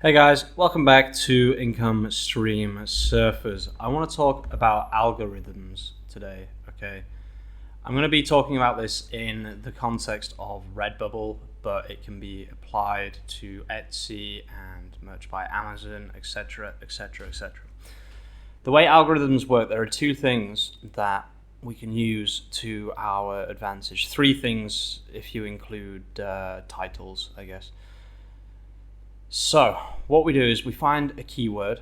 Hey guys, welcome back to Income Stream Surfers. I want to talk about algorithms today, okay? I'm going to be talking about this in the context of Redbubble, but it can be applied to Etsy and merch by Amazon, etc., etc., etc. The way algorithms work, there are two things that we can use to our advantage. Three things if you include titles, I guess. So what we do is we find a keyword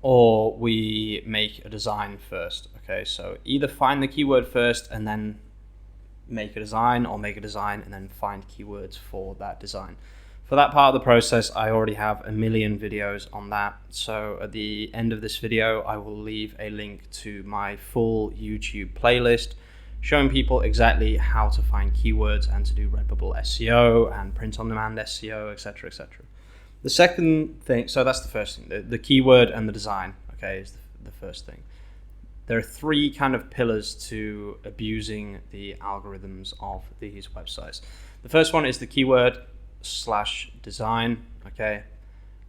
or we make a design first. Okay, so either find the keyword first and then make a design, or make a design and then find keywords for that design. For that part of the process, I already have a million videos on that. So at the end of this video, I will leave a link to my full YouTube playlist showing people exactly how to find keywords and to do Redbubble SEO and print-on-demand SEO, etc., etc. The second thing, so that's the first thing, the keyword and the design, okay, is the first thing. There are three kind of pillars to abusing the algorithms of these websites. The first one is the keyword/design, okay?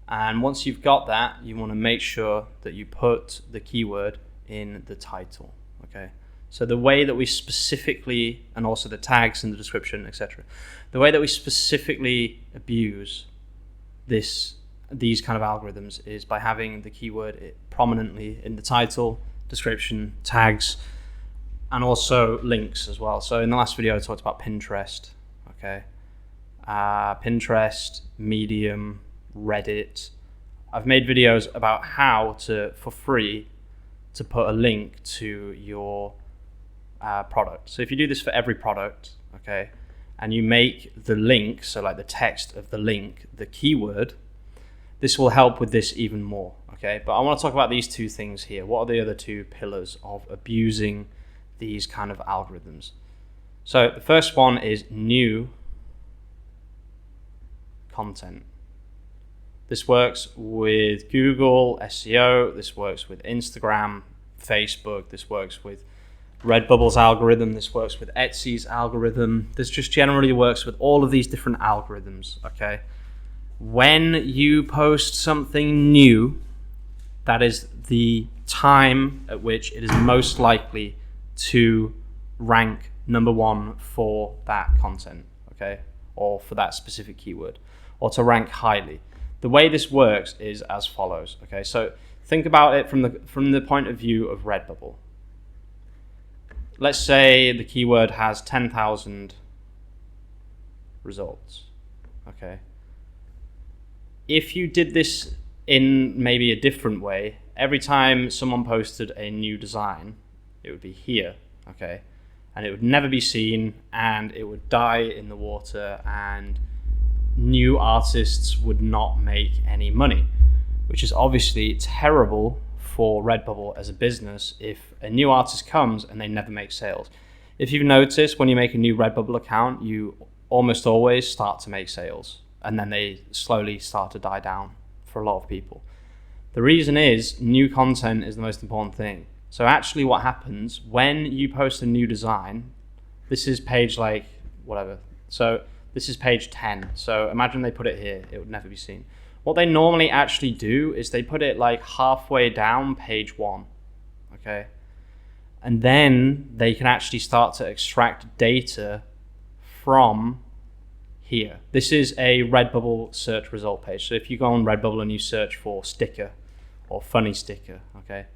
And once you've got that, you want to make sure that you put the keyword in the title, okay? So the way that we specifically, and also the tags in the description, etc., the way that we specifically abuse these kind of algorithms is by having the keyword prominently in the title, description, tags, and also links as well. So in the last video, I talked about Pinterest, okay? Pinterest, Medium, Reddit. I've made videos about how to, for free, to put a link to your product. So if you do this for every product, okay, and you make the link, so like the text of the link, the keyword, this will help with this even more, okay? But I want to talk about these two things here. What are the other two pillars of abusing these kind of algorithms? So the first one is new content. This works with Google SEO, this works with Instagram, Facebook, this works with Redbubble's algorithm, this works with Etsy's algorithm. This just generally works with all of these different algorithms, okay? When you post something new, that is the time at which it is most likely to rank number one for that content, okay? Or for that specific keyword, or to rank highly. The way this works is as follows, okay? So think about it from the point of view of Redbubble. Let's say the keyword has 10,000 results, okay? If you did this in maybe a different way, every time someone posted a new design, it would be here, okay? And it would never be seen, and it would die in the water, and new artists would not make any money, which is obviously terrible for Redbubble as a business if a new artist comes and they never make sales. If you've noticed, when you make a new Redbubble account, you almost always start to make sales, and then they slowly start to die down for a lot of people. The reason is new content is the most important thing. So actually what happens when you post a new design, this is page like whatever. So this is page 10. So imagine they put it here, it would never be seen. What they normally actually do is they put it like halfway down page 1, okay? And then they can actually start to extract data from here. This is a Redbubble search result page. So if you go on Redbubble and you search for sticker or funny sticker, okay?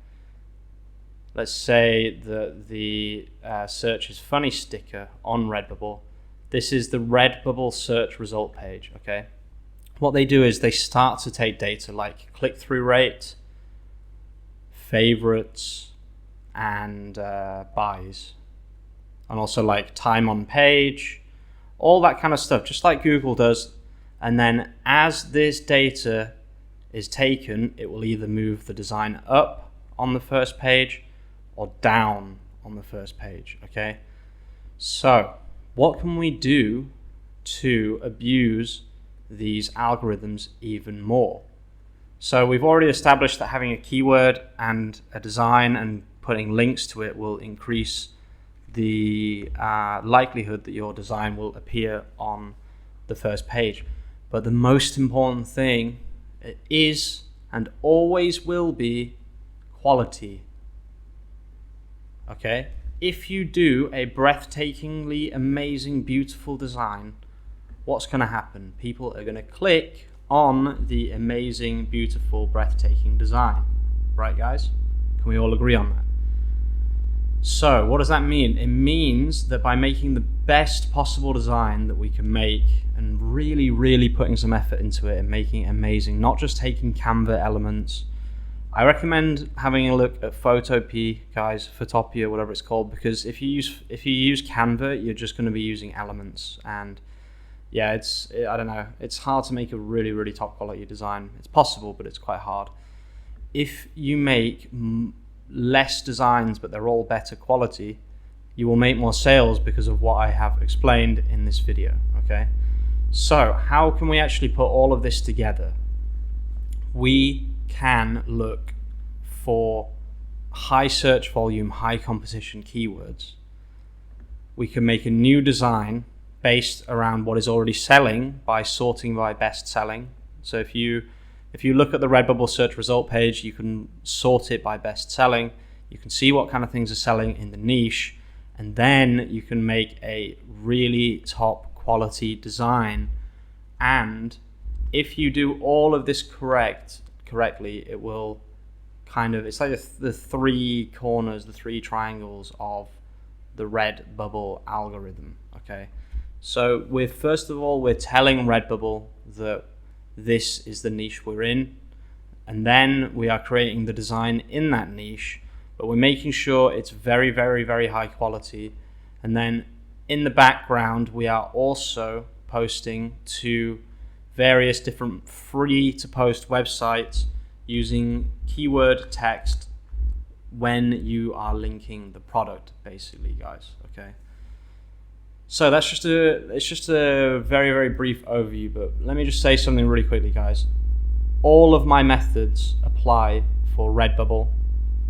Let's say that the search is funny sticker on Redbubble. This is the Redbubble search result page, okay? What they do is they start to take data like click-through rate, favorites, and buys, and also like time on page, all that kind of stuff, just like Google does. And then as this data is taken, it will either move the design up on the first page or down on the first page, okay? So what can we do to abuse these algorithms even more? So we've already established that having a keyword and a design and putting links to it will increase the likelihood that your design will appear on the first page. But the most important thing is and always will be quality. Okay? If you do a breathtakingly amazing, beautiful design, what's going to happen? People are going to click on the amazing, beautiful, breathtaking design. Right, guys? Can we all agree on that? So, what does that mean? It means that by making the best possible design that we can make and really, really putting some effort into it and making it amazing, not just taking Canva elements. I recommend having a look at Photopea, guys, Photopea, whatever it's called, because if you use Canva, you're just going to be using elements, and yeah, I don't know, it's hard to make a really, really top quality design. It's possible, but it's quite hard. If you make less designs, but they're all better quality, you will make more sales because of what I have explained in this video, okay? So how can we actually put all of this together? We can look for high search volume, high competition keywords. We can make a new design based around what is already selling by sorting by best selling. So if you look at the Redbubble search result page, you can sort it by best selling. You can see what kind of things are selling in the niche, and then you can make a really top quality design. And if you do all of this correctly, it will it's like the three corners, the three triangles of the Redbubble algorithm. Okay, so first of all, we're telling Redbubble that this is the niche we're in, and then we are creating the design in that niche, but we're making sure it's very, very, very high quality. And then in the background, we are also posting to various different free to post websites using keyword text when you are linking the product, basically, guys. Okay, so it's just a very, very brief overview, but let me just say something really quickly, guys. All of my methods apply for Redbubble,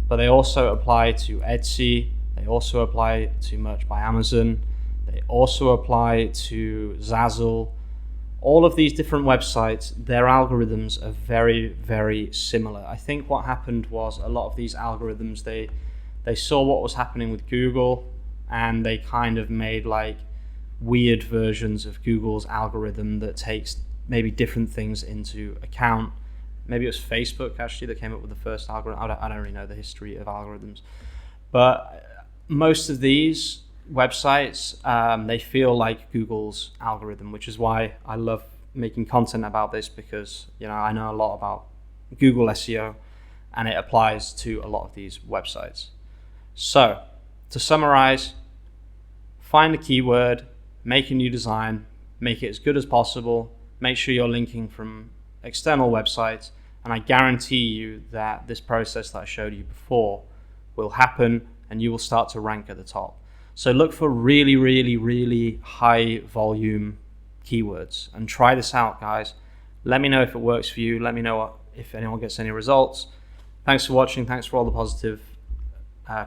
but they also apply to Etsy, they also apply to Merch by Amazon, they also apply to Zazzle. All of these different websites, their algorithms are very, very similar. I think what happened was a lot of these algorithms, they saw what was happening with Google, and they kind of made like weird versions of Google's algorithm that takes maybe different things into account. Maybe it was Facebook actually that came up with the first algorithm. I don't really know the history of algorithms, but most of these websites, they feel like Google's algorithm, which is why I love making content about this, because I know a lot about Google SEO and it applies to a lot of these websites. So to summarize, find a keyword, make a new design, make it as good as possible, make sure you're linking from external websites, and I guarantee you that this process that I showed you before will happen and you will start to rank at the top. So look for really, really, really high volume keywords and try this out, guys. Let me know if it works for you. Let me know if anyone gets any results. Thanks for watching. Thanks for all the positive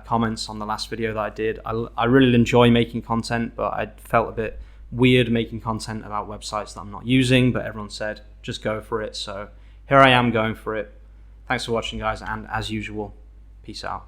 comments on the last video that I did. I really enjoy making content, but I felt a bit weird making content about websites that I'm not using, but everyone said just go for it. So here I am going for it. Thanks for watching, guys, and as usual, peace out.